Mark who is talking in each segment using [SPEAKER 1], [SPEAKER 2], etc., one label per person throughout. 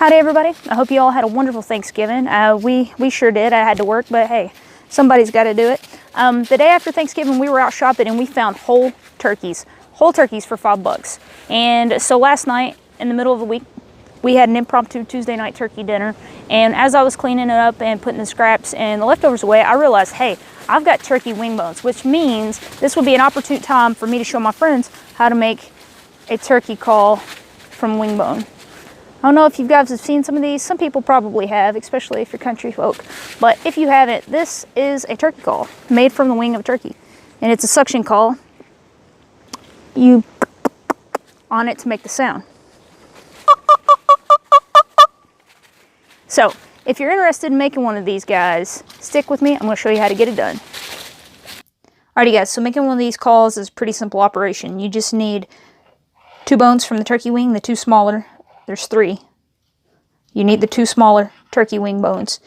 [SPEAKER 1] Howdy everybody, I hope you all had a wonderful Thanksgiving. We sure did. I had to work, but hey, somebody's got to do it. The day after Thanksgiving we were out shopping and we found whole turkeys for $5. And so last night in the middle of the week we had an impromptu Tuesday night turkey dinner, and as I was cleaning it up and putting the scraps and the leftovers away, I realized, hey, I've got turkey wing bones, which means this would be an opportune time for me to show my friends how to make a turkey call from wing bone. I don't know if you guys have seen some of these. Some people probably have, especially if you're country folk. But if you haven't, this is a turkey call made from the wing of a turkey. And it's a suction call. You on it to make the sound. So, if you're interested in making one of these guys, stick with me. I'm going to show you how to get it done. Alrighty guys, so making one of these calls is a pretty simple operation. You just need 2 bones from the turkey wing, the 2 smaller. There's 3. You need the 2 smaller turkey wing bones.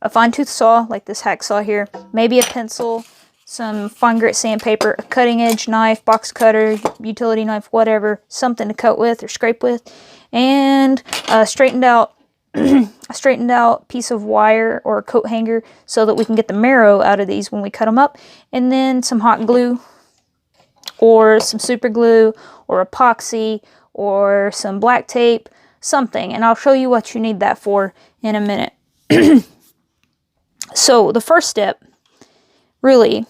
[SPEAKER 1] A fine tooth saw, like this hacksaw here. Maybe a pencil, some fine grit sandpaper, a cutting edge knife, box cutter, utility knife, whatever. Something to cut with or scrape with. And a straightened out piece of wire or a coat hanger so that we can get the marrow out of these when we cut them up. And then some hot glue or some super glue or epoxy or some black tape, something, and I'll show you what you need that for in a minute. So the first step really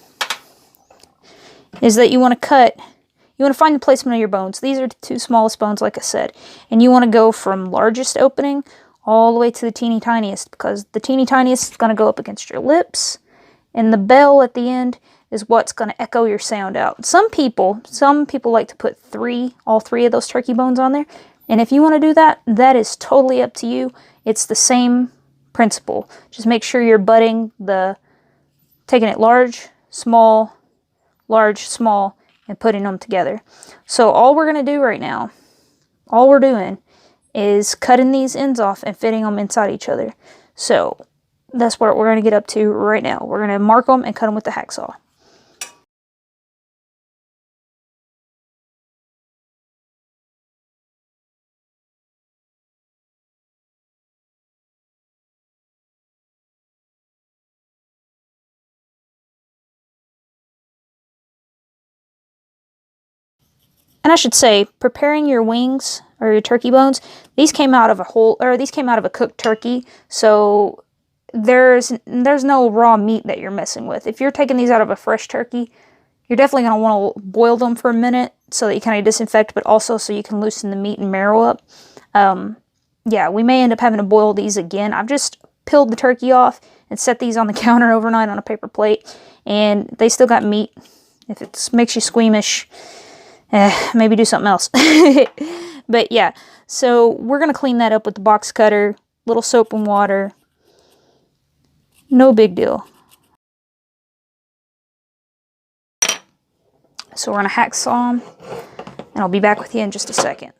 [SPEAKER 1] is that you want to find the placement of your bones. These are the 2 smallest bones, like I said, and you want to go from largest opening all the way to the teeny tiniest, because the teeny tiniest is going to go up against your lips, and the bell at the end is what's going to echo your sound out. Some people like to put all three of those turkey bones on there. And if you want to do that, that is totally up to you. It's the same principle. Just make sure you're taking it large, small, and putting them together. So all we're going to do right now, all we're doing is cutting these ends off and fitting them inside each other. So that's what we're going to get up to right now. We're going to mark them and cut them with the hacksaw. And I should say, preparing your wings or your turkey bones, these came out of a cooked turkey, so there's no raw meat that you're messing with. If you're taking these out of a fresh turkey, you're definitely going to want to boil them for a minute so that you kind of disinfect, but also so you can loosen the meat and marrow up. Yeah, we may end up having to boil these again. I've just peeled the turkey off and set these on the counter overnight on a paper plate, and they still got meat. If it makes you squeamish, maybe do something else. But yeah, so we're going to clean that up with the box cutter, little soap and water. No big deal. So we're going to hacksaw them, and I'll be back with you in just a second.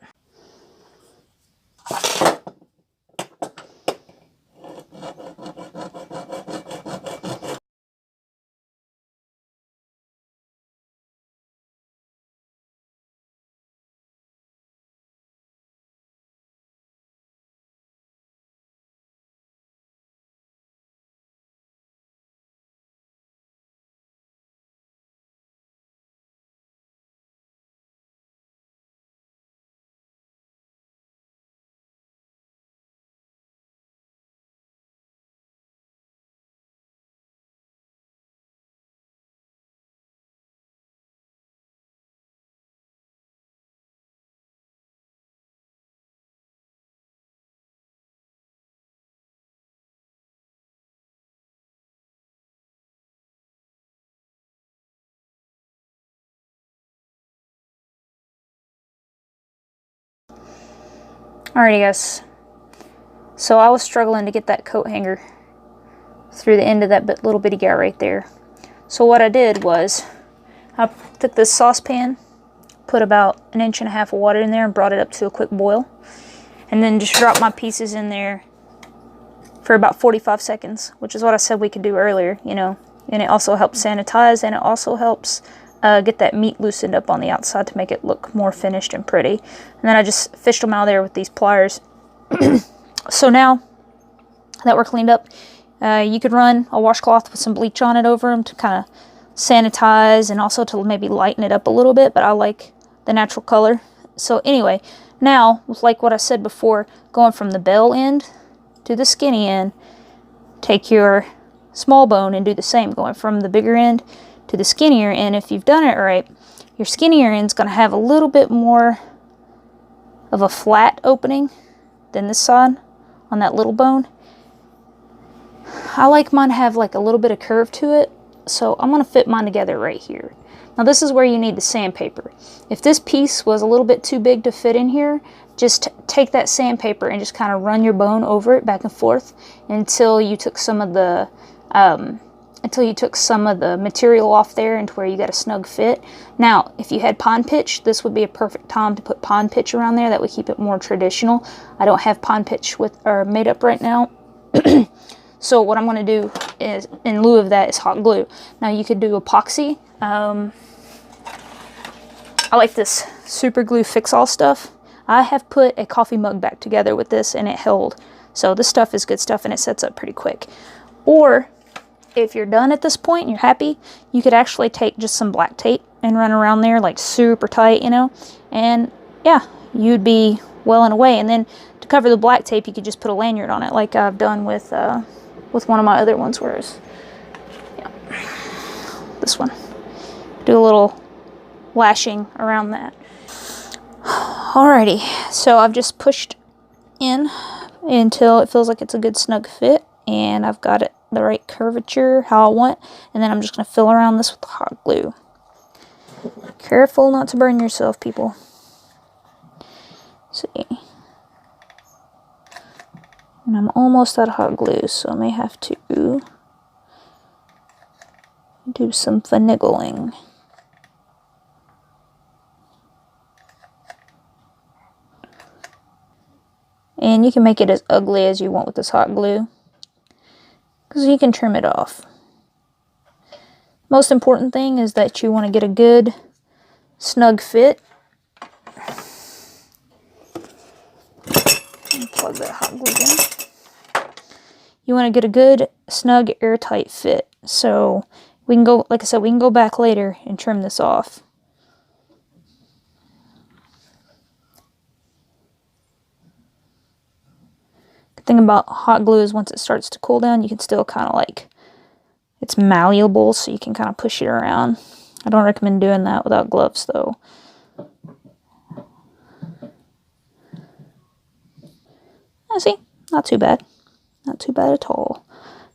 [SPEAKER 1] Alrighty guys, so I was struggling to get that coat hanger through the end of that little bitty guy right there. So what I did was, I took this saucepan, put about 1.5 inches of water in there and brought it up to a quick boil. And then just dropped my pieces in there for about 45 seconds, which is what I said we could do earlier, you know. And it also helps sanitize, and it also helps get that meat loosened up on the outside to make it look more finished and pretty. And then I just fished them out of there with these pliers. So now that we're cleaned up, you could run a washcloth with some bleach on it over them to kind of sanitize and also to maybe lighten it up a little bit, but I like the natural color. So anyway, now, like what I said before, going from the bell end to the skinny end, take your small bone and do the same, going from the bigger end to the skinnier end. If you've done it right, your skinnier end's going to have a little bit more of a flat opening than this side on that little bone. I like mine to have like a little bit of curve to it, so I'm going to fit mine together right here. Now this is where you need the sandpaper. If this piece was a little bit too big to fit in here, just take that sandpaper and just kind of run your bone over it back and forth until you took some of the material off there into where you got a snug fit. Now, if you had pond pitch, this would be a perfect time to put pond pitch around there. That would keep it more traditional. I don't have pond pitch made up right now. So what I'm going to do is, in lieu of that, is hot glue. Now you could do epoxy. I like this super glue fix-all stuff. I have put a coffee mug back together with this and it held. So this stuff is good stuff and it sets up pretty quick. Or if you're done at this point and you're happy, you could actually take just some black tape and run around there like super tight, you know, and yeah, you'd be well and away. And then to cover the black tape, you could just put a lanyard on it like I've done with one of my other ones, whereas yeah, this one. Do a little lashing around that. Alrighty, so I've just pushed in until it feels like it's a good snug fit, and I've got it the right curvature how I want, and then I'm just going to fill around this with the hot glue. Careful not to burn yourself, people. See, and I'm almost out of hot glue, so I may have to do some finagling. And you can make it as ugly as you want with this hot glue, because you can trim it off. Most important thing is that you want to get a good snug fit. Plug that hot glue in. You want to get a good snug airtight fit. So we can go, like I said, we can go back later and trim this off. Thing about hot glue is once it starts to cool down, you can still kind of like, it's malleable, so you can kind of push it around. I don't recommend doing that without gloves though. See, not too bad, not too bad at all.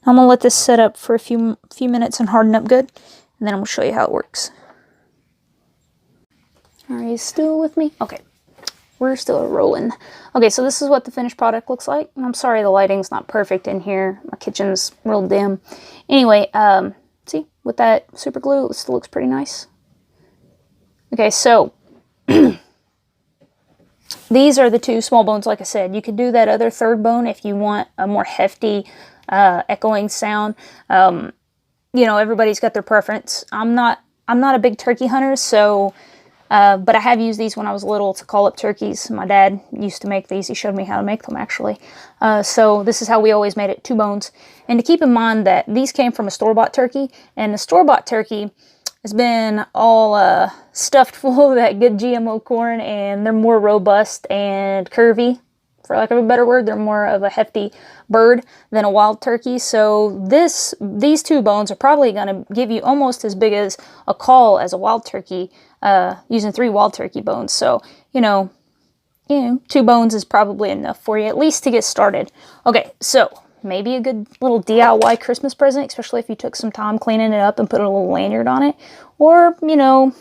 [SPEAKER 1] I'm gonna let this set up for a few minutes and harden up good, and then I'm gonna show you how it works. Are you still with me? Okay. We're still rolling. Okay, so this is what the finished product looks like. I'm sorry the lighting's not perfect in here. My kitchen's real dim. Anyway, see, with that super glue, it still looks pretty nice. Okay, so these are the two small bones, like I said. You could do that other third bone if you want a more hefty, echoing sound. You know, everybody's got their preference. I'm not a big turkey hunter, so... but I have used these when I was little to call up turkeys. My dad used to make these. He showed me how to make them, actually. So this is how we always made it, 2 bones. And to keep in mind that these came from a store-bought turkey, and the store-bought turkey has been all stuffed full of that good GMO corn, and they're more robust and curvy, for lack of a better word. They're more of a hefty bird than a wild turkey. So these 2 bones are probably going to give you almost as big as a call as a wild turkey, using 3 wild turkey bones. So, you know, 2 bones is probably enough for you, at least to get started. Okay, so maybe a good little DIY Christmas present, especially if you took some time cleaning it up and put a little lanyard on it. Or, you know,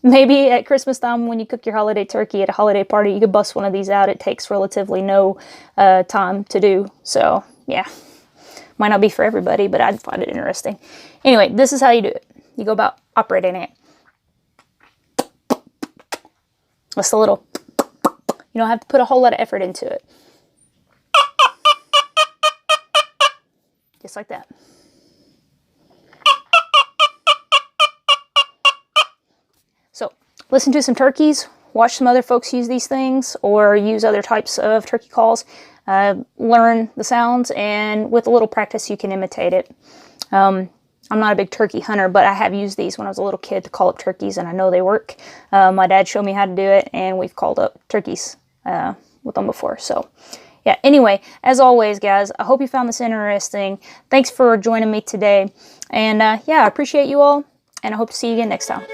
[SPEAKER 1] maybe at Christmas time when you cook your holiday turkey at a holiday party, you could bust one of these out. It takes relatively no time to do. So, yeah. Might not be for everybody, but I'd find it interesting. Anyway, this is how you do it. You go about operating it. Just a little. You don't have to put a whole lot of effort into it. Just like that. So, listen to some turkeys, watch some other folks use these things, or use other types of turkey calls. learn the sounds, and with a little practice you can imitate it. I'm not a big turkey hunter, but I have used these when I was a little kid to call up turkeys, and I know they work. My dad showed me how to do it, and we've called up turkeys with them before. So yeah, anyway, as always, guys, I hope you found this interesting. Thanks for joining me today. And yeah, I appreciate you all, and I hope to see you again next time.